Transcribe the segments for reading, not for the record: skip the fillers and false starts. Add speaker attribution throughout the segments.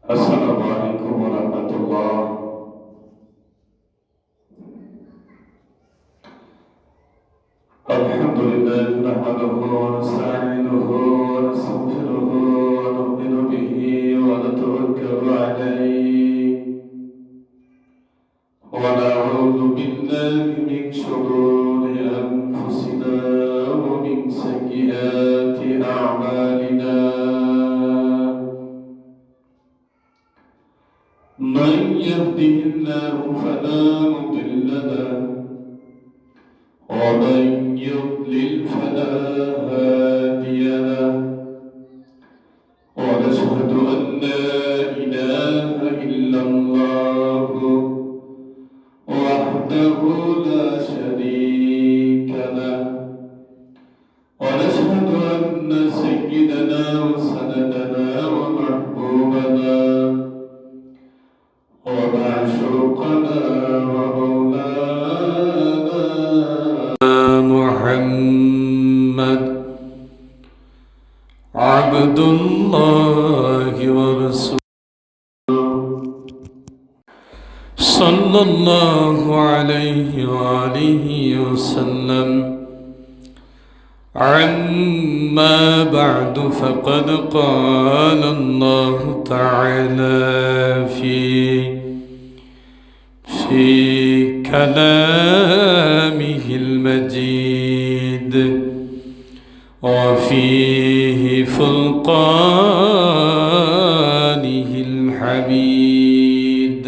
Speaker 1: السلام عليكم ورحمة الله. الحمد لله نحمده ونستعينه ونستغفره ونؤمن به ونتوكل عليه ونعوذ بالله من شرور أنفسنا ومن سيئات أعمالنا. من يهده الله فلا مضل له ومن يضلل فلا هادي له ونشهد أن لا إله إلا الله وحده لا شريك له ونشهد أن سيدنا وسندنا ومحبوبنا ومعشوقنا ومولانا محمد عبد الله ورسوله صلى الله عليه وآله وسلم. عما بعد فقد قال الله تعالى في كلامه المجيد وفيه فرقانه الحميد.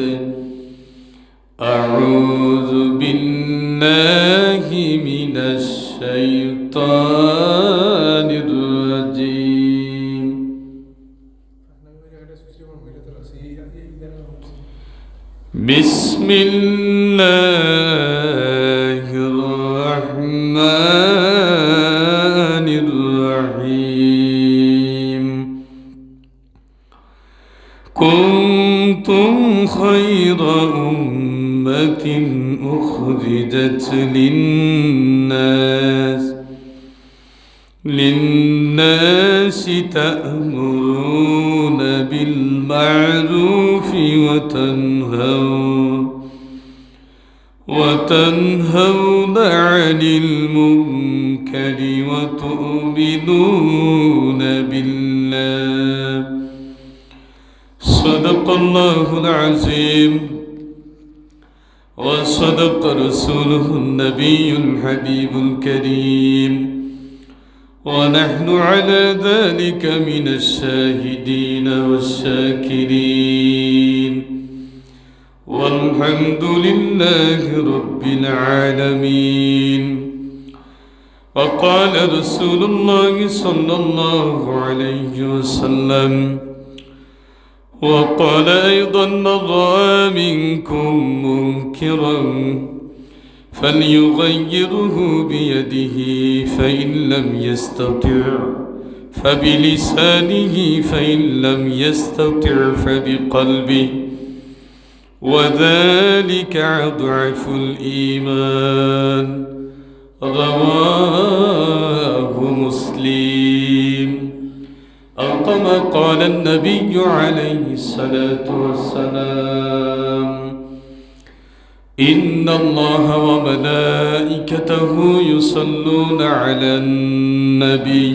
Speaker 1: أعوذ بالله من الشيطان الرجيم. بسم الله الرحمن الرحيم. كنتم خير أمة أخرجت للناس تأمرون بالمعروف وتنهون عن المنكر وتؤمنون بالله. صدق الله العظيم وصدق رسوله النبي الحبيب الكريم، ونحن على ذلك من الشاهدين والشاكرين، والحمد لله رب العالمين. وقال رسول الله صلى الله عليه وسلم، وقال أيضا: من رأى منكم منكرا فليغيره بيده، فإن لم يستطع فبلسانه، فإن لم يستطع فبقلبه، وذلك أضعف الإيمان. رواه مسلم. أو كما قال النبي عليه الصلاة والسلام: إن الله وملائكته يصلون على النبي،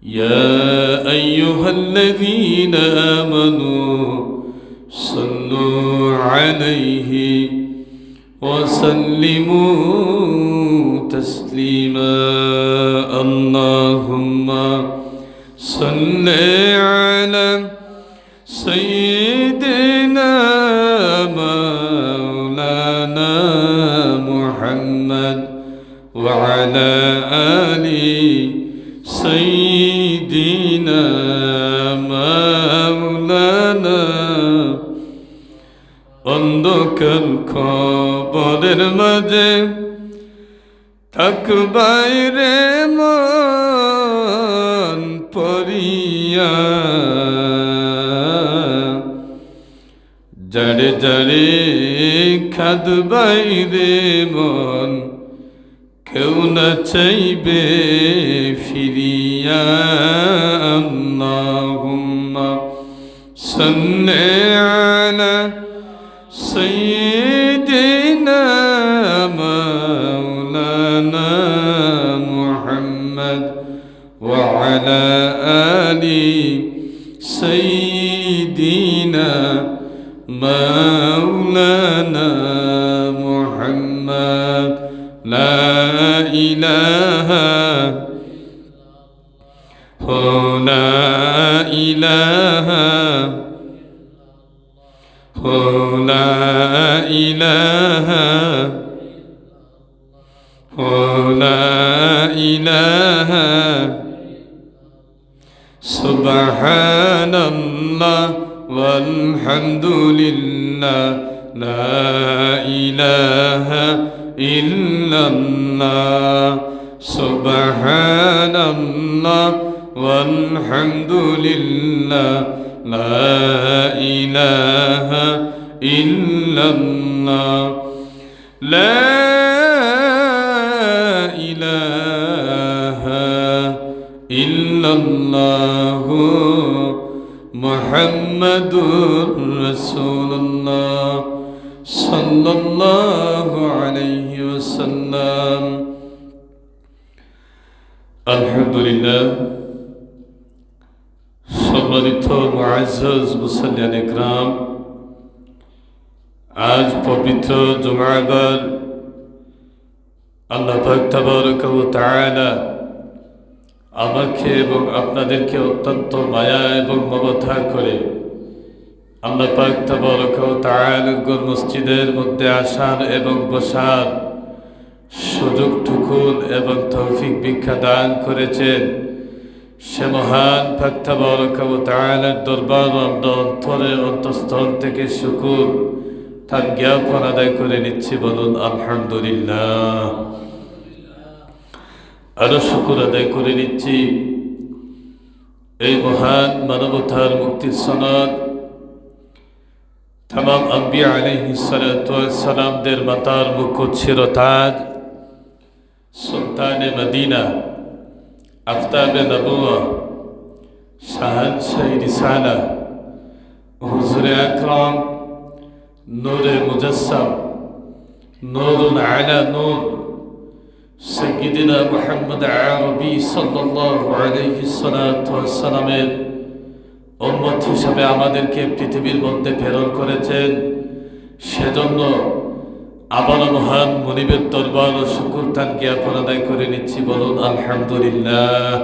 Speaker 1: يا أيها الذين آمنوا صلوا عليه وسلموا تسليما. اللهم صل على سيدنا مولانا محمد وعلى آل سيدنا مولانا। অন্ধকার কবরের মাঝে থাকবাই রে মন পরিয়া, জড়ে জড়ে খাদবাই রে মন, কেউ না চাইবে ফিরিয়া। আল্লাহুম্মা صل على سيدنا مولانا محمد وعلى آل سيدنا مولانا محمد لا إله لا إله لا إله لا إله سبحان الله والحمد لله لا إله إلا الله سبحان الله والحمد لله لا إله إلا الله لا إله إلا الله محمد رسول الله صلى الله عليه وسلم الحمد لله সম্মানিত মুআজ্জাজ মুসাল্লিয়ান ইকরাম, আজ পবিত্র জুমাবার আল্লাহ পাক তাবারক ওয়া তাআলা আমাকে এবং আপনাদেরকে অত্যন্ত মায়া এবং মমতা করে আল্লাহ পাক তাবারক ওয়া তাআলা মসজিদের মধ্যে আসার এবং বসার সুযোগটুকু এবং তৌফিক ভিক্ষা দান করেছেন। সে মহান পাক তাবারক ওয়া তাআলার দরবার আমরা অন্তরের অন্তঃস্থল থেকে শুকর তার জ্ঞাপন আদায় করে নিচ্ছি, বলুন আলহামদুলিল্লাহ। আরো শুকর আদায় করে নিচ্ছি এই মহান মানবতার মুক্তির সনদ তামাম আম্বিয়া আলাইহিস সালাতু ওয়াস সালামদের মাতার মুকুট শিরতাজ সুলতানে মদিনা আফতাবে নবুয়া শাহানশাহ রিসালা হুজুরে আকরাম নূরে মুজাসসাম নূরুন আলা নূর সাইয়্যিদিনা মুহাম্মদ আরবি সাল্লাল্লাহু আলাইহি সাল্লাতু ওয়াস সালামের উম্মত হিসাবে আমাদেরকে পৃথিবীর মধ্যে প্রেরণ করেছেন। সেজন্য আবার মহান মুনিবের দরবার ও শুকর তার জ্ঞাপন আদায় করে নিচ্ছি, বলুন আলহামদুলিল্লাহ।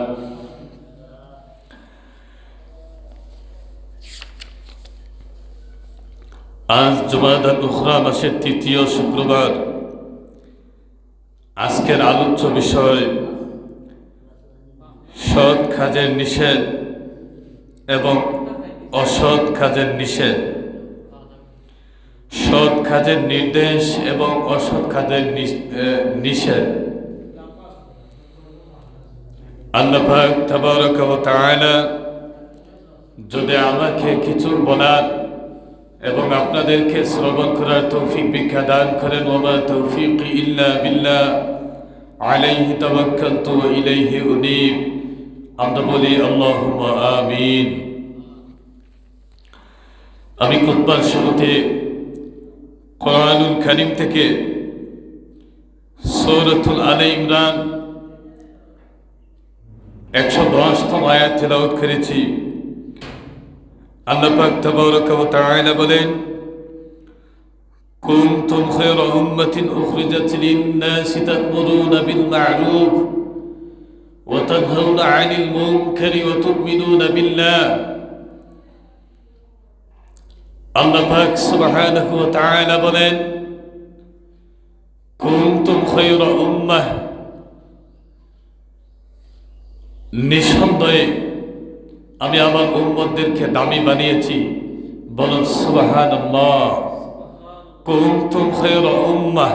Speaker 1: আজ জুমাদাল উখরা মাসের তৃতীয় শুক্রবার। আজকের আলোচ্য বিষয় সৎ কাজের নিষেধ এবং অসৎ কাজের নিষেধ, সৎ কাজের নির্দেশ এবং অসৎ কাজের নিষেধ। আল্লাহ পাক তাবারক ওয়া তাআলা যদি আমাকে কিছু বলার এবং আপনাদেরকে শ্রবণ করার তৌফিক ভিক্ষা দান করেন, ওয়া মা তাওফীকি ইল্লা বিল্লাহ আলাইহি তাওয়াক্কালতু ওয়া ইলাইহি উনীব। আমরা বলি আল্লাহুম্মা আমিন। আমি খুতবার শুরুতে কোরআনুল কারীম থেকে সূরাতুল আলে ইমরান 110তম আয়াত তেলাওয়াত করেছি। আল্লাহ পাক তাবারক ওয়া তাআলা বলেন, কুনতুম খায়রা উম্মাতিন উখরিজাত লিন-নাসি তা'মুরুনা বিল মা'রুফ ওয়া তানহাউনা 'আনিল মুনকারি ওয়া তু'মিনুনা বিল্লাহ। আল্লাহ পাক সুবহানাহু ওয়া তাআলা বলেন, কুনতুম খায়রা উম্মাহ, নিঃসন্দেহে আমি আমার উম্মতদেরকে দামি বানিয়েছি, বলুন সুবহানাল্লাহ। কুনতুম খায়রা উম্মাহ,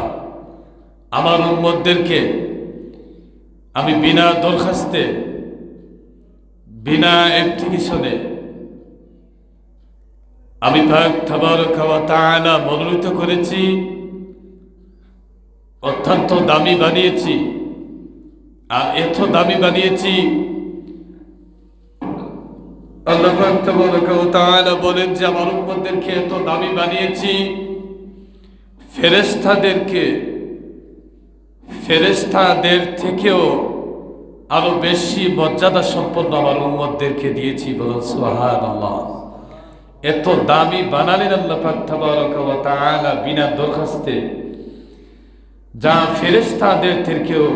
Speaker 1: আমার উম্মতদেরকে আমি বিনা দরখাস্তে বিনা অ্যাপ্লিকেশনে আমি পাক তাবারক ওয়া তাআলা মনোনীত করেছি, অত্যন্ত দামি বানিয়েছি। আর এত দামি বানিয়েছি আল্লাহ পাক তাবারাকা ওয়া তাআলা বলেন যে আমার উম্মতদেরকে এত দামি বানিয়েছি, ফেরেশতাদের থেকেও আরো বেশি মর্যাদা সম্পন্ন আমার উম্মতদেরকে দিয়েছি। বলুন সুবহানাল্লাহ। এত দামি বানালেন আল্লাহ পাক তাবারাকা ওয়া তাআলা বিনা দরখাস্তে, যা ফেরেশতাদের থেকেও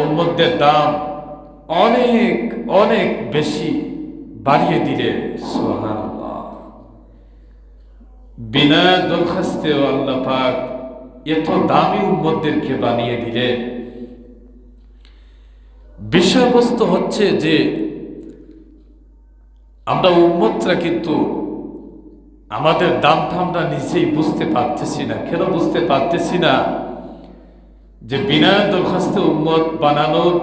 Speaker 1: উম্মতদের দাম অনেক অনেক বেশি বাড়িয়ে দিলেন। সুবহানাল্লাহ। বিনা দরখাস্তেও আল্লাহ পাক এত দামি উম্মতদেরকে বানিয়ে দিলেন। বিষয়বস্তু হচ্ছে যে আমরা উম্মতরা কিন্তু আমাদের দামটা আমরা নিজেই বুঝতে পারতেছি না। কেন বুঝতে পারতেছি না? যে বিনা দরখাস্তে উম্মত বানানোর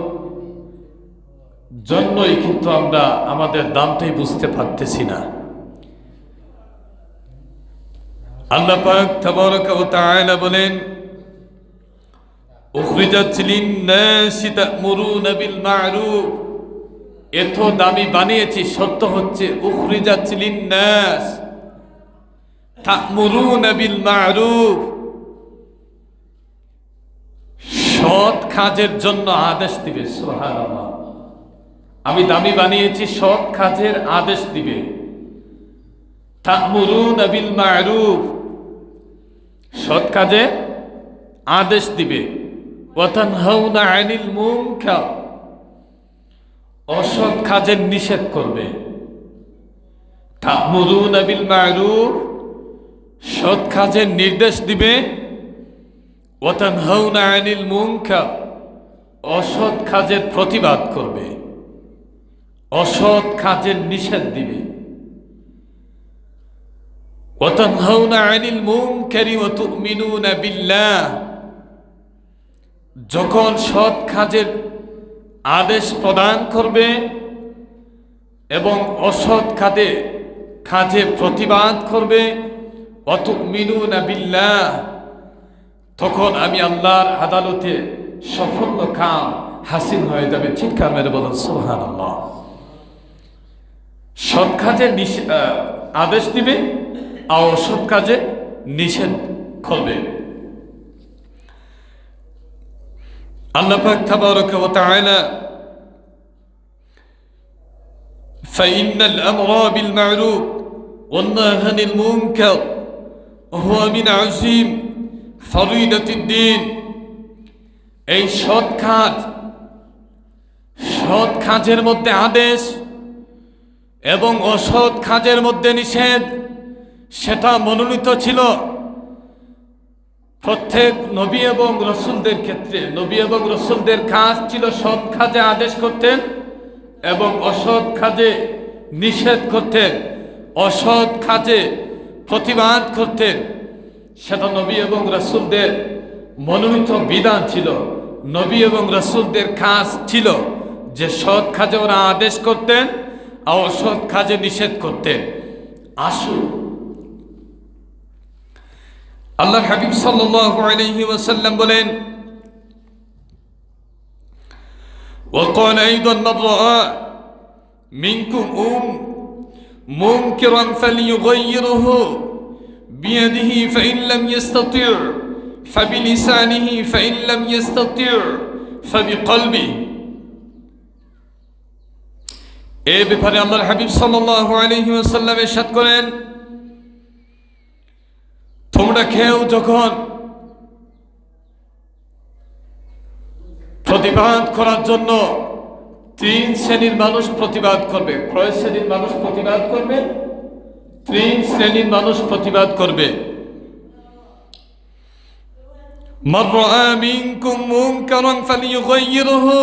Speaker 1: জন্যই কিন্তু আমরা আমাদের দামটাই বুঝতে পারতেছি না। আল্লাহ পাক তাবারাকা ওয়া তাআলা বলেন, উখরিজাত লিন-নাসি তা'মুরুনা বিল মা'রুফ। এত দামি বানিয়েছি, সত্য হচ্ছে উখরিজাত লিন-নাস তা'মুরুনা বিল মা'রুফ, সৎ কাজের জন্য আদেশ দিবে। সুবহানাল্লাহ। আমি দামি বানিয়েছি, সৎ কাজের আদেশ দিবে। তা'মুরুনা বিল মা'রুফ, সৎ কাজে আদেশ দিবে। ওয়া তানহাউনা আনিল মুনকার, অসৎ কাজের নিষেধ করবে। তা'মুরুনা বিল মা'রুফ, সৎ কাজের নির্দেশ দিবে। ওয়া তানহাউনা আনিল মুনকার, অসৎ কাজের প্রতিবাদ করবে, অসৎ কাজের নিষেধ দিবে। ওয়া তানহাউনা আনিল মুনকারি ওয়া তু'মিনুনা বিল্লাহ, যখন সৎ কাজের আদেশ প্রদান করবে এবং অসৎ কাজে প্রতিবাদ করবে, ওয়া তু'মিনুনা বিল্লাহ, তখন আমি আল্লাহর আদালতে সাফল্য কাম হাসিল হয়ে যাবে। চিৎকার মেরে বলুন সুবহানাল্লাহ। সৎ কাজে আদেশ দিবে আর অসৎ কাজে নিষেধ করবে। আল্লাহ পাক তাবারাকা ওয়া তাআলা ফাইন্নাল আমরা বিল মা'রুফ ওয়ান নাহয়া আনিল মুনকার হুয়া মিন আযীম ফরিদাতিদ দ্বীন। এই সৎ কাজের মধ্যে আদেশ এবং অসৎ কাজের মধ্যে নিষেধ, সেটা মনোনীত ছিল প্রত্যেক নবী এবং রাসূলদের ক্ষেত্রে। নবী এবং রাসূলদের কাজ ছিল সৎ কাজে আদেশ করতেন এবং অসৎ কাজে নিষেধ করতেন, অসৎ কাজে প্রতিবাদ করতেন। সেটা নবী এবং রাসূলদের মনোনীত বিধান ছিল। নবী এবং রাসূলদের কাজ ছিল যে সৎ কাজে ওরা আদেশ করতেন আর অসৎ কাজে নিষেধ করতেন। আসুন, আল্লাহর হাবিব সাল্লাল্লাহু আলাইহি ওয়াসাল্লাম বলেন, وقال أيضا من رأى منكم منكرا فليغيره بيده فإن لم يستطع فبلسانه فإن لم يستطع فبقلبه। এ ব্যাপারে আল্লাহর হাবিব সাল্লাল্লাহু আলাইহি ওয়াসাল্লাম ইরশাদ করেন, তোমরা কেউ যখন প্রতিবাদ করার জন্য তিন শ্রেণীর মানুষ প্রতিবাদ করবে। কয় শ্রেণীর মানুষ প্রতিবাদ করবে? তিন শ্রেণীর মানুষ প্রতিবাদ করবে। মান রাআ মিনকুম মুনকারান ফালিয়ুগাইয়িরহু,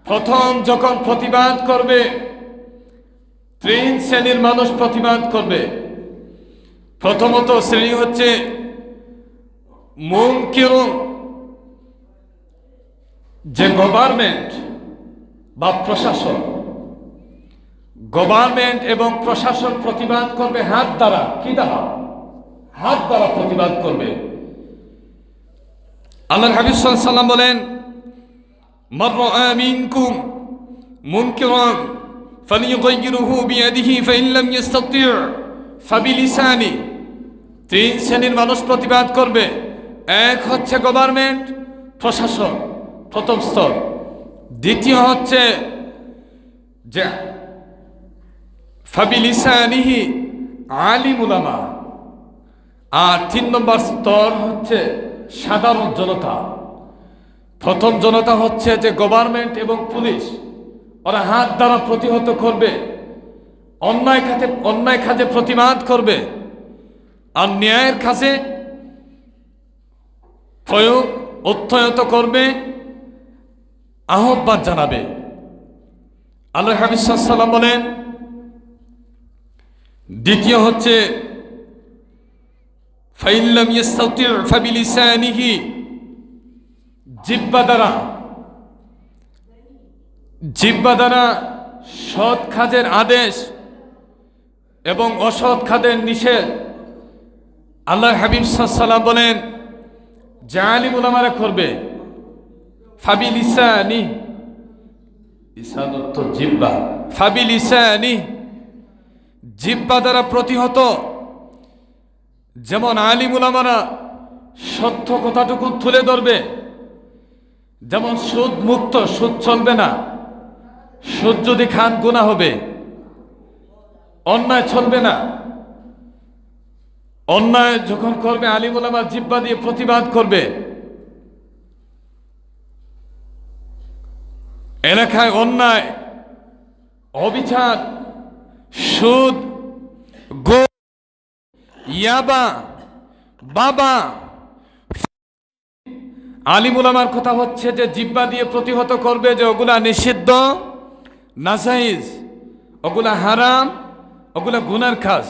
Speaker 1: প্রথম যখন প্রতিবাদ করবে, তিন শ্রেণীর মানুষ প্রতিবাদ করবে। প্রথমত শ্রেণী হচ্ছে মুনকিরুন, যে গভর্নমেন্ট বা প্রশাসন, গভর্নমেন্ট এবং প্রশাসন প্রতিবাদ করবে হাত দ্বারা। কি দ্বারা? হাত দ্বারা প্রতিবাদ করবে। আল্লাহর হাবিব সাল্লাল্লাহু আলাইহি ওয়াসাল্লাম বলেন, মান রাআ মিনকুম মুনকিরান ফালিয়ুগাইয়িরহু বিয়াদিহি ফাইন লাম ইস্তাতি' ফাবিলিসানি। তিন শ্রেণীর মানুষ প্রতিবাদ করবে। এক হচ্ছে গভর্নমেন্ট, প্রশাসন, প্রথম স্তর। দ্বিতীয় হচ্ছে যে ফাবিলিসানিহি আলিম উলামা। আর 3 নম্বর স্তর হচ্ছে সাধারণ জনতা। প্রথম জনতা হচ্ছে যে গভর্নমেন্ট এবং পুলিশ, ওরা হাত দ্বারা প্রতিহত করবে, অন্যায় কাজে প্রতিবাদ করবে, আর ন্যায়ের কাজে প্রয়োগ উত্থায়িত করবে, আহ্বান জানাবে। আল্লাহ হাবিব সাল্লাল্লাহু আলাইহি ওয়াসাল্লাম বলেন, দ্বিতীয় হচ্ছে ফাইন লাম ইস্তাতি' ফাবিলিসানিহি, জিহ্বা দ্বারা সৎ কাজের আদেশ এবং অসৎ কাজের নিষেধ। আল্লাহ হাবিব সাল্লাল্লাহু আলাইহি ওয়াসাল্লাম বলেন যে আলিম উলামারা করবে। ফাবিলিসানি, লিসান অর্থ জিহ্বা, ফাবিলিসানি জিহ্বা দ্বারা প্রতিহত। যেমন আলিম উলামারা সত্য কথাটুকু তুলে ধরবে, যেমন সুদ মুক্ত, সুদ চলবে না, সুদ যদি খান গুনাহ হবে, অন্যায় চলবে না। অন্যায় যখন করবে আলিম উলামা জিহ্বা দিয়ে প্রতিবাদ করবে। এলাকায় অন্যায়, অবিচার, সুদ, ইয়াবা, বাবা, আলিম উলামার কথা হচ্ছে যে জিহ্বা দিয়ে প্রতিহত করবে যে ওগুলা নিষিদ্ধ, নাজাইজ, ওগুলা হারাম, ওগুলা গুনার কাজ,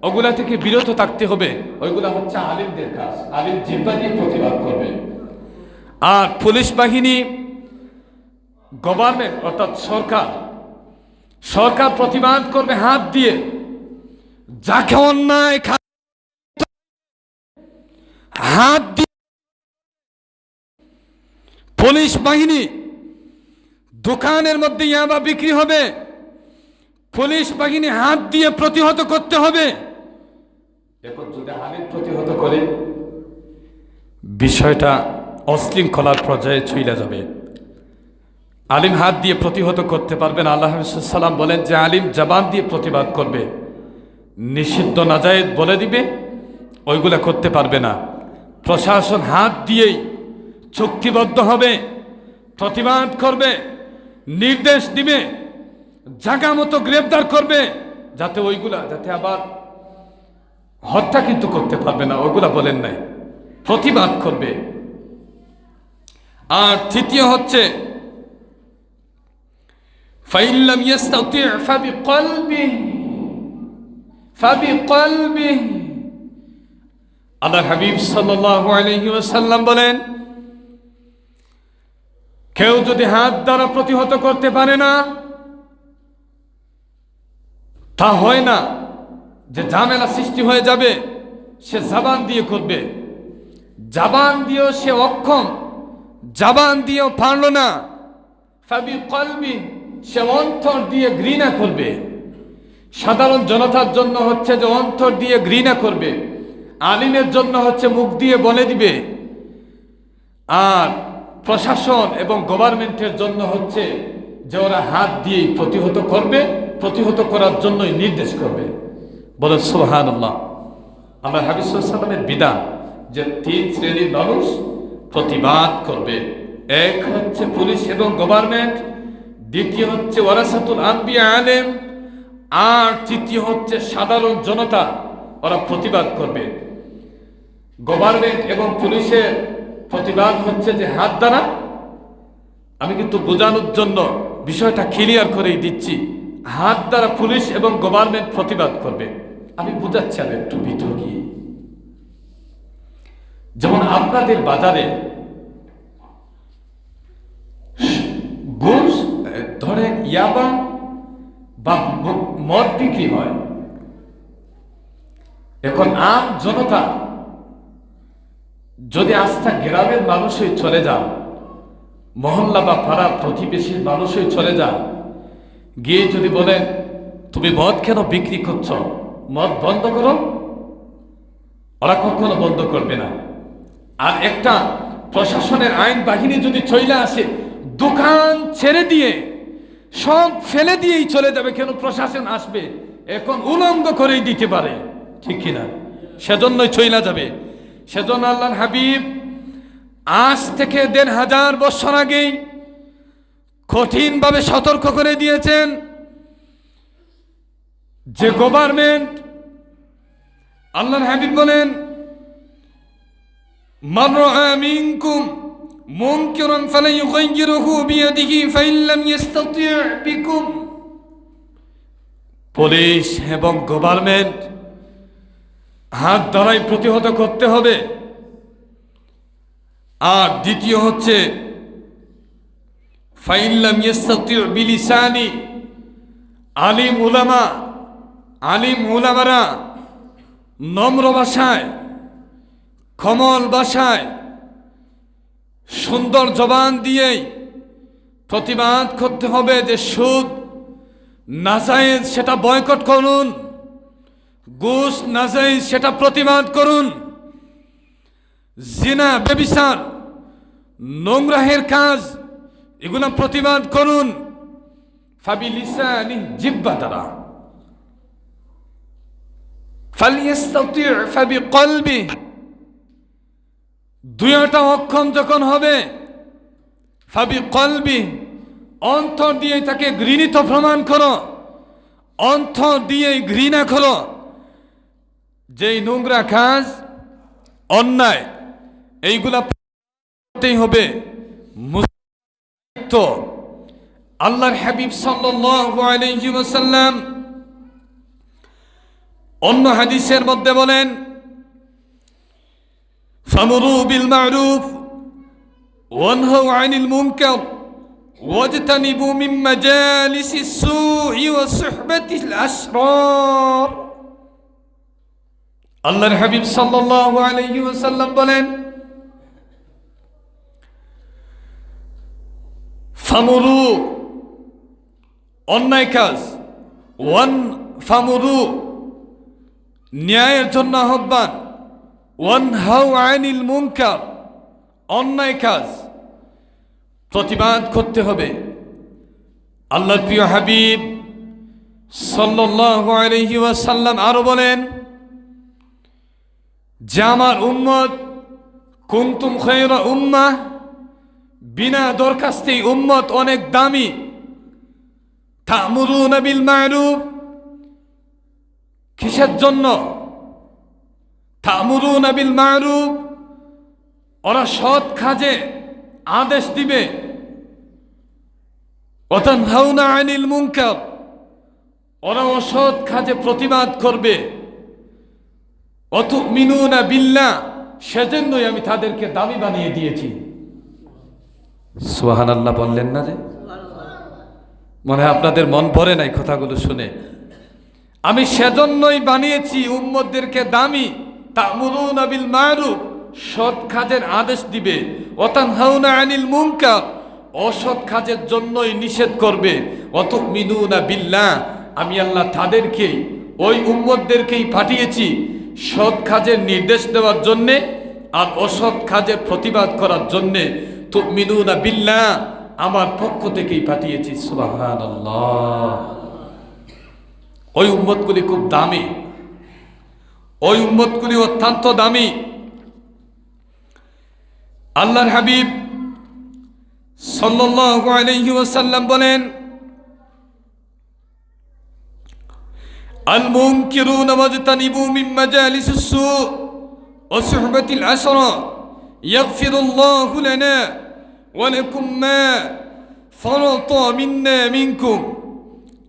Speaker 1: ওগুলা থেকে বিরত থাকতে হবে। ওইগুলা হচ্ছে আলিমদের কাজ। আলিম জিহ্বা দিয়ে প্রতিবাদ করবে। আর পুলিশ বাহিনী, গভর্নমেন্ট অর্থাৎ সরকার প্রতিবাদ করবে হাত দিয়ে। যাকে অন্যায় হাত দিয়ে। পুলিশ বাহিনী, দোকানের মধ্যে ইয়াবা বিক্রি হবে, পুলিশ বাহিনী হাত দিয়ে প্রতিহত করতে হবে। এখন যদি আলিম প্রতিহত করে, বিষয়টা অশৃঙ্খলার পর্যায়ে চলে যাবে। আলিম হাত দিয়ে প্রতিহত করতে পারবেন। আল্লাহ হাবিব সাল্লাল্লাহু আলাইহি ওয়াসাল্লাম বলেন যে আলিম জবান দিয়ে প্রতিবাদ করবে, নিষিদ্ধ নাজায়েজ বলে দিবে, ওইগুলা করতে পারবে না। প্রশাসন হাত দিয়েই চুক্তিবদ্ধ হবে, প্রতিবাদ করবে, নির্দেশ দিবে, জায়গা মতো গ্রেফতার করবে, যাতে আবার হত্যা কিন্তু করতে পারবে না, ওইগুলা বলেন নাই, প্রতিবাদ করবে। আর তৃতীয় হচ্ছে ফাইন লাম ইস্তাতি' ফাবিকলবিহি। আল্লাহ হাবিব সাল্লাল্লাহু আলাইহি ওয়াসাল্লাম বলেন, কেউ যদি হাত দ্বারা প্রতিহত করতে পারে না, তা হয় না যে ঝামেলা সৃষ্টি হয়ে যাবে, সে জবান দিয়ে করবে। জবান দিয়েও সে অক্ষম, জবান দিয়েও পারল না, ফাবিকলবি, সে অন্তর দিয়ে ঘৃণা করবে। সাধারণ জনতার জন্য হচ্ছে যে অন্তর দিয়ে ঘৃণা করবে, আলিমের জন্য হচ্ছে মুখ দিয়ে বলে দিবে, আর প্রশাসন এবং গভর্নমেন্টের জন্য হচ্ছে যে ওরা হাত দিয়ে প্রতিহত করবে, প্রতিহত করার জন্যই নির্দেশ করবে। বলেন সুবহানাল্লাহ। আল্লাহ হাবিব সাল্লাল্লাহু আলাইহি ওয়াসাল্লামের বিধান যে 3 শ্রেণীর মানুষ প্রতিবাদ করবে। এক হচ্ছে পুলিশ এবং গভর্নমেন্ট, দ্বিতীয় হচ্ছে ওয়ারাসাতুল আম্বিয়া আলেম, আর তৃতীয় হচ্ছে সাধারণ জনতা, ওরা প্রতিবাদ করবে। গভর্নমেন্ট এবং পুলিশের প্রতিবাদ হচ্ছে যে হাত দ্বারা। আমি কিন্তু বোঝানোর জন্য বিষয়টা ক্লিয়ার করেই দিচ্ছি। হাত দ্বারা পুলিশ এবং গভর্নমেন্ট প্রতিবাদ করবে। আমি বুঝাচ্ছি আর একটু ভিতর গিয়ে। যেমন আপনাদের বাজারে ঘুষ ধরেন ইয়াবা বা মদ বিক্রি হয়। এখন আম জনতা যদি আস্থা গ্রামের মানুষই চলে যান, মহল্লা বা পাড়া প্রতিবেশীর মানুষই চলে যান, গিয়ে যদি বলেন তুমি মদ কেন বিক্রি করছো, মদ বন্ধ করো, ওরা কখনো বন্ধ করবে না। আর একটা প্রশাসনের আইন বাহিনী যদি চলে আসে, দোকান ছেড়ে দিয়ে সব ফেলে দিয়েই চলে যাবে, কেন প্রশাসন আসবে এখন উলঙ্গ করেই দিতে পারে, ঠিক কিনা? সেজন্যই চলে যাবে। সেজন্য আল্লাহর হাবিব আজ থেকে ১৫০০ বছর আগেই কঠিনভাবে সতর্ক করে দিয়েছেন যে গভর্নমেন্ট, আল্লাহর হাবিব বলেন মান রাআ মিনকুম মুনকারান ফালাইয়ুগাইয়িরহু বিয়াদিহি ফাইন লাম ইস্তাতি' বিকুম। পুলিশ এবং গভর্নমেন্ট হাত দ্বারাই প্রতিহত করতে হবে। আর দ্বিতীয় হচ্ছে ফাইন লাম ইস্তাতি' বিলিসানি, আলিম উলামারা নম্র ভাষায়, কমল ভাষায়, সুন্দর জবান দিয়েই প্রতিবাদ করতে হবে যে সুদ নাজায়েজ সেটা বয়কট করুন, ঘুষ নাজায়েজ সেটা প্রতিবাদ করুন, জিনা ব্যভিচার নোংরাহের কাজ এগুলো প্রতিবাদ করুন। ফাবিলিসানি, জিহ্বা দ্বারা, ফালিয়াস্তাতি' ফাবিকলবি, দুইটা অক্ষম যখন হবে, ফাবিকলবি, অন্তর দিয়ে তাকে ঘৃণিত প্রমাণ করো, অন্তর দিয়ে ঘৃণা করো। যেই নোংরা কাজ, অন্যায়, এইগুলা করতেই হবে। তো আল্লাহর হাবিব সাল্লাল্লাহু আলাইহি ওয়াসাল্লাম অন্য হাদিসের মধ্যে বলেন ফামুরু বিল মা'রুফ ওয়ানহাউ আনিল মুনকার ওয়াজতানিবু মিন মাজালিসিস সুই ওয়া সুহবাতিল আশরার। আল্লাহর হাবিব সাল্লাল্লাহু আলাইহি ওয়াসাল্লাম বলেন ফামুরু, অন্যায় কাজ, ফামুরু, ন্যায়ের জন্য আহ্বান, ওয়ানহাউ আনিল মুনকার, অন্যায় কাজ প্রতিবাদ করতে হবে। আল্লাহর প্রিয় হাবিব সাল্লাল্লাহু আলাইহি ওয়াসাল্লাম আরো বলেন যে আমার উম্মত কুনতুম খায়রা উম্মাহ, বিনা দরখাস্তেই উম্মত অনেক দামি। তা'মুরুনা বিল মা'রুফ, কিসের জন্য? তা'মুরুনা বিল মা'রুফ, ওরা সৎ কাজে আদেশ দিবে। ওয়া তানহাউনা আনিল মুনকার, ওরা অসৎ কাজে প্রতিবাদ করবে। ওয়া তু'মিনুনা বিল্লাহ, সেজন্যই আমি তাদেরকে দামি বানিয়ে দিয়েছি। সুবহানাল্লাহ বললেন না রে? মনে হয় আপনাদের মন ভরে নাই কথাগুলো শুনে। আমি সেজন্যই বানিয়েছি উম্মতদেরকে দামি। তা'মুরুনা বিল মা'রুফ, সৎ কাজের আদেশ দিবে। ওয়া তানহাউনা আনিল মুনকার, অসৎ কাজের জন্যই নিষেধ করবে। ওয়া তু'মিনুনা বিল্লাহ, আমি আল্লাহ তাদেরকেই, ওই উম্মতদেরকেই পাঠিয়েছি সৎ কাজের নির্দেশ দেওয়ার জন্যে আর অসৎ কাজের প্রতিবাদ করার জন্যে। তু'মিনুনা বিল্লাহ, আমার পক্ষ থেকেই পাঠিয়েছি। সুবহানাল্লাহ। ওই উম্মতগুলি খুব দামি, ওই উম্মতগুলি অত্যন্ত দামি। আল্লাহর হাবিব সাল্লাল্লাহু আলাইহি ওয়াসাল্লাম বলেন আল মুনকিরুনা ওয়াজতানিবু মিন মাজালিসিস সু ওয়া সুহবাতিল আশরা ইয়াগফিরুল্লাহু লানা ওয়া লাকুম মা ফারাতা মিন্না মিনকুম।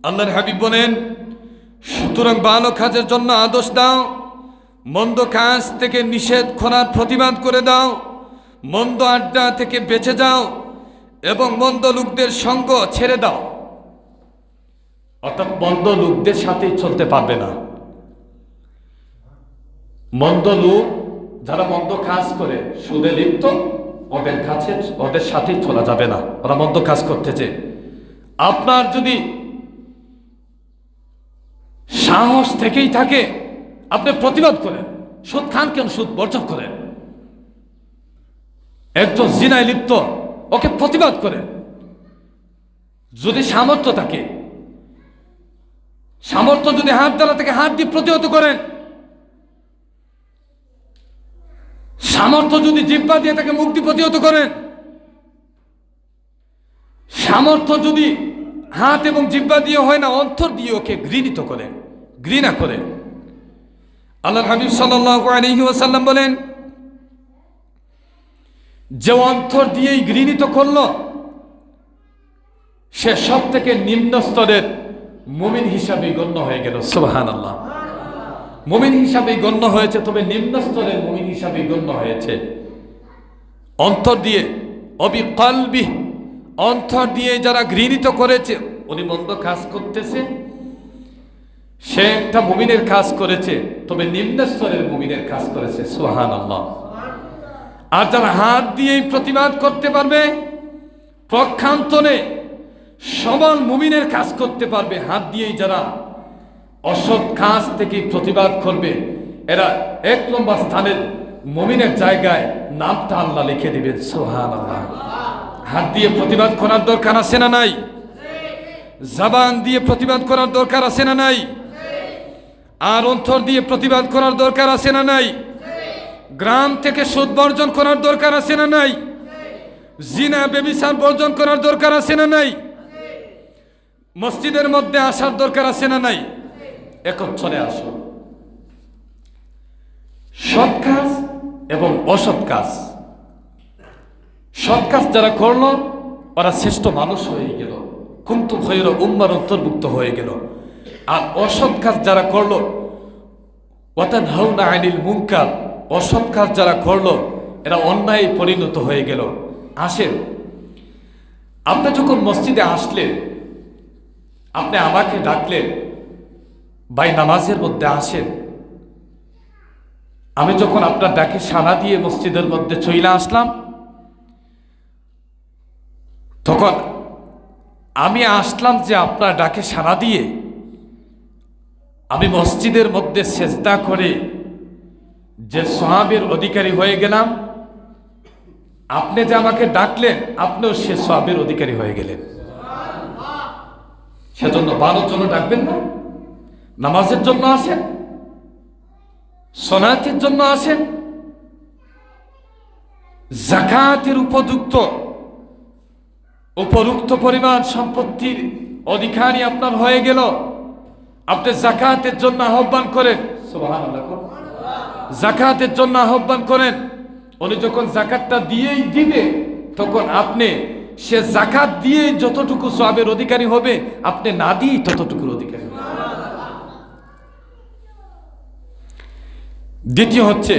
Speaker 1: আল্লাহর হাবিব বলেন সুতরাং ভালো কাজের জন্য আদেশ দাও, মন্দ কাজ থেকে নিষেধ করার প্রতিবাদ করে দাও, মন্দ আড্ডা থেকে বেঁচে যাও এবং মন্দ লোকদের সঙ্গ ছেড়ে দাও। অর্থাৎ মন্দ লোকদের সাথে চলতে পারবে না। মন্দ লোক যারা মন্দ কাজ করে, সুদে লিপ্ত, ওদের সাথেই চলা যাবে না। ওরা মন্দ কাজ করতেছে। আপনার যদি সাহস থেকেই থাকে আপনি প্রতিবাদ করেন, সুদ খান কেন, সুদ বর্জন করেন। একজন জিনায় লিপ্ত, ওকে প্রতিবাদ করেন। যদি সামর্থ্য থাকে, সামর্থ্য যদি হাত দ্বারা থেকে হাত দিয়ে প্রতিহত করেন, সামর্থ্য যদি জিহ্বা দিয়ে তাকে মুখ দিয়ে প্রতিহত করেন, সামর্থ্য যদি হাত এবং জিহ্বা দিয়ে হয় না, অন্তর দিয়ে ওকে ঘৃণিত করেন, ঘৃণা করেন। আল্লাহর হাবিব সাল্লাল্লাহু আলাইহি ওয়াসাল্লাম বলেন, যে অন্তর দিয়েই ঘৃণিত করলো সে সব থেকে নিম্ন স্তরের মুমিন হিসাবে গণ্য হয়ে গেল। সুবহানাল্লাহ। মুমিন হিসাবে গণ্য হয়েছে, তবে নিম্ন স্তরের মুমিন হিসাবে গণ্য হয়েছে। অন্তর দিয়ে, অবিকলবি, অন্তর দিয়ে যারা ঘৃণিত করেছে, উনি মন্দ কাজ করতেছে, সে একটা মুমিনের কাজ করেছে, তবে নিম্ন স্তরের মুমিনের কাজ করেছে। সুবহানাল্লাহ। আর যারা হাত দিয়েই প্রতিবাদ করতে পারবে, পক্ষান্তরে সমান মুমিনের কাজ করতে পারবে, হাত দিয়েই যারা অসৎ কাজ থেকে প্রতিবাদ করবে, এরা 1 নম্বর স্থানের মুমিনের জায়গায় নামটা আল্লাহ লিখে দিবেন। সুবহানাল্লাহ। হাত দিয়ে প্রতিবাদ করার দরকার আছে না নাই? জবান দিয়ে প্রতিবাদ করার দরকার আছে না নাই? আর অন্তর দিয়ে প্রতিবাদ করার দরকার আছে না নাই? গ্রাম থেকে সুদ বর্জন করার দরকার আছে না নাই? জিনা ব্যভিচার বর্জন করার দরকার আছে না নাই? মসজিদের মধ্যে আসার দরকার আছে না নাই? একত্রে আসো। সৎ কাজ এবং অসৎ কাজ, সৎ কাজ যারা করলো ওরা শ্রেষ্ঠ মানুষ হয়ে গেল, কুনতুম খায়রা উম্মার অন্তর্ভুক্ত হয়ে গেল। আর অসৎ কাজ যারা করলো, ওয়াতানহাউনা আনিল মুনকার, অসৎ কাজ যারা করলো এরা অন্যায় পরিণত হয়ে গেল। আসেন, আপনি যখন মসজিদে আসলেন, আপনি আমাকে ডাকলেন, ভাই নামাজের মধ্যে আসেন। আমি যখন আপনার ডাকে সাড়া দিয়ে মসজিদের মধ্যে চলে আসলাম, তখন আমি আসলাম যে আপনার ডাকে সাড়া দিয়ে আমি মসজিদের মধ্যে সেজদা করে যে সওয়াবের অধিকারী হয়ে গেলাম, আপনি যে আমাকে ডাকলেন আপনিও সে সওয়াবের অধিকারী হয়ে গেলেন। সেজন্য ভালোর জন্য ডাকবেন না, নামাজের জন্য আসেন, সলাতের জন্য আসেন, যাকাতের উপরুক্ত পরিমাণ সম্পত্তির অধিকারী আপনার হয়ে গেল, আপনি যাকাতের জন্য আহ্বান করেন। সুবহানাল্লাহ। যাকাতের জন্য আহ্বান করেন। উনি যখন যাকাতটা দিয়েই দিবে, তখন আপনি সে যাকাত দিয়ে যতটুকু সওয়াবের অধিকারী হবে, আপনি না দিয়ে ততটুকুর অধিকারী। দ্বিতীয় হচ্ছে,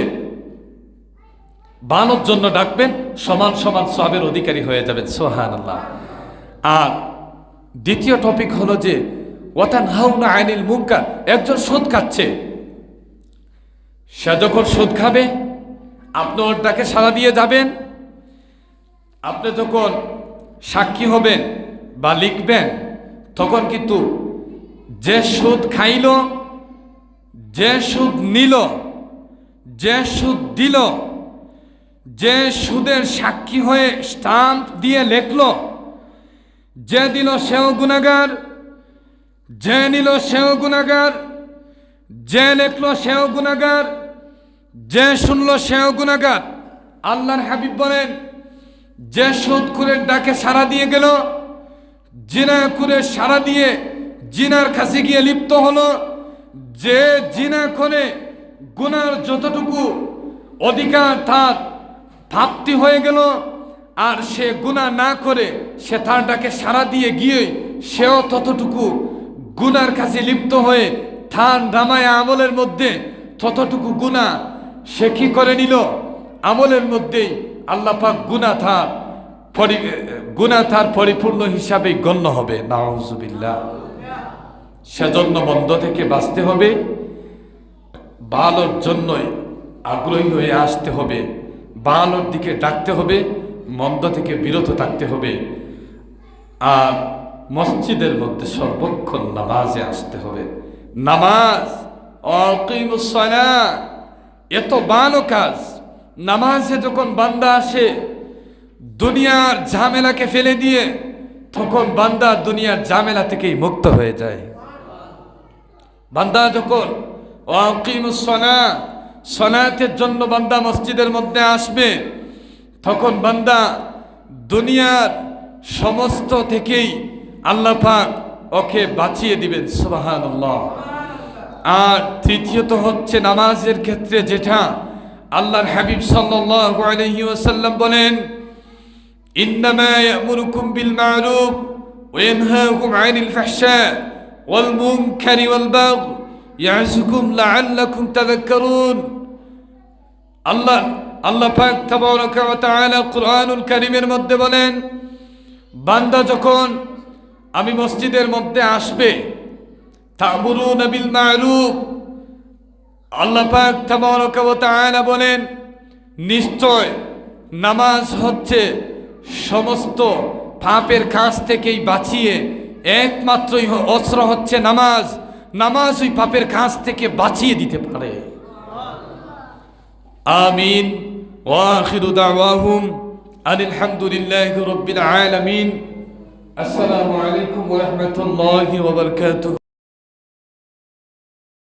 Speaker 1: বানোর জন্য ডাকবেন, সমান সমান সওয়াবের অধিকারী হয়ে যাবেন। সুবহানাল্লাহ। আর দ্বিতীয় টপিক হলো যে ওয়াতানহাউনা আনিল মুনকার। একজন সুদ খাচ্ছে, সে যখন সুদ খাবে আপনি ওর ডাকে সাড়া দিয়ে যাবেন। আপনি যখন সাক্ষী হবেন বা লিখবেন, তখন কিন্তু যে সুদ খাইল, যে সুদ নিল, যে সুদ দিল, যে সুদের সাক্ষী হয়ে স্টাম্প দিয়ে লেখলো, যে দিল সেও গুনাহগার, যে নিল সেও গুনাহগার, যে লেখলো সেও গুনাহগার, যে শুনলো সেও গুনাহগার। আল্লাহর হাবিব বলেন, যে সুদখোরের ডাকে সাড়া দিয়ে গেল, জিনা করে সাড়া দিয়ে জিনার কাছে গিয়ে লিপ্ত হলো, যে জিনা করে গুনার যতটুকু অধিকার তার প্রাপ্তি হয়ে গেল, আর সে গুনাহ না করে সে তার ডাকে সাড়া দিয়ে গিয়ে সেও ততটুকু গুনার কাছে লিপ্ত হয়ে তার নামায় আমলের মধ্যে ততটুকু গুনাহ সে কি করে নিল, আমলের মধ্যেই আল্লাহ পাক গুনাহ তার পরিপূর্ণ হিসাবে গণ্য হবে। নাউজুবিল্লাহ। সেজন্য মন্দ থেকে বাঁচতে হবে, ভালোর জন্যই আগ্রহী হয়ে আসতে হবে, ভালোর দিকে ডাকতে হবে, মন্দ থেকে বিরত থাকতে হবে। আর মসজিদের মধ্যে সর্বক্ষণ নামাজে আসতে হবে, নামাজ, আকিমুস সালাহ, এত ভালো কাজ। নামাজে যখন বান্দা আসে দুনিয়ার ঝামেলাকে ফেলে দিয়ে, তখন বান্দা দুনিয়ার ঝামেলা থেকেই মুক্ত হয়ে যায়। বান্দা যখন আকিমুস সালাহ, সালাতের জন্য বান্দা মসজিদের মধ্যে আসবে, তখন বান্দা দুনিয়ার সমস্ত থেকেই আল্লাহ পাক ওকে বাঁচিয়ে দিবেন। সুবহানাল্লাহ। আর তৃতীয়ত হচ্ছে নামাজের ক্ষেত্রে যেটা আল্লাহর হাবিব সাল্লাল্লাহু আলাইহি ওয়াসাল্লাম বলেন, ইন্নামা ইয়ামুরুকুম বিল মা'রুফ ওয়া ইয়ানহাকুম আনিল ফাহশা ওয়াল মুনকারি ওয়াল বাগয় ইয়া'যুকুম লা'আল্লাকুম তাযাক্কারুন। আল্লাহ পাক তাবারাকা ওয়া তাআলা কুরআনুল কারীমের মধ্যে বলেন, বান্দা যখন আমি মসজিদের মধ্যে আসবে, তা'মুরুনা বিল মা'রুফ, আল্লাহ পাক তাবারাকা ওয়া তাআলা বলেন, নিশ্চয় নামাজ হচ্ছে সমস্ত পাপের কাজ থেকেই বাঁচিয়ে, একমাত্রই অস্ত্র হচ্ছে নামাজ। নামাজ ওই পাপের কাজ থেকে বাঁচিয়ে দিতে পারে। আমিন। ওয়া আখিরু দাওয়াহুম আনিল হামদুলিল্লাহি রাব্বিল আলামিন। আসসালামু আলাইকুম ওয়া রাহমাতুল্লাহি ওয়া বারাকাতুহু।